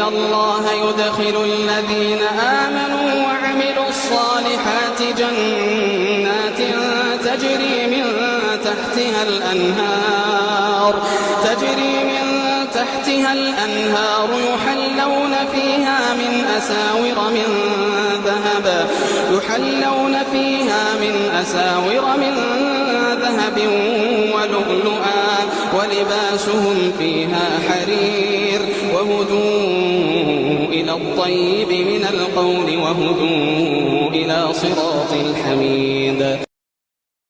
الله يدخل الذين آمنوا وعملوا الصالحات جنات تجري من تحتها الأنهار يحلون فيها من أساور من ذهب ولؤلؤا ولباسهم فيها حرير وهدوا إلى الطيب من القول وهدوا إلى صراط الحميد.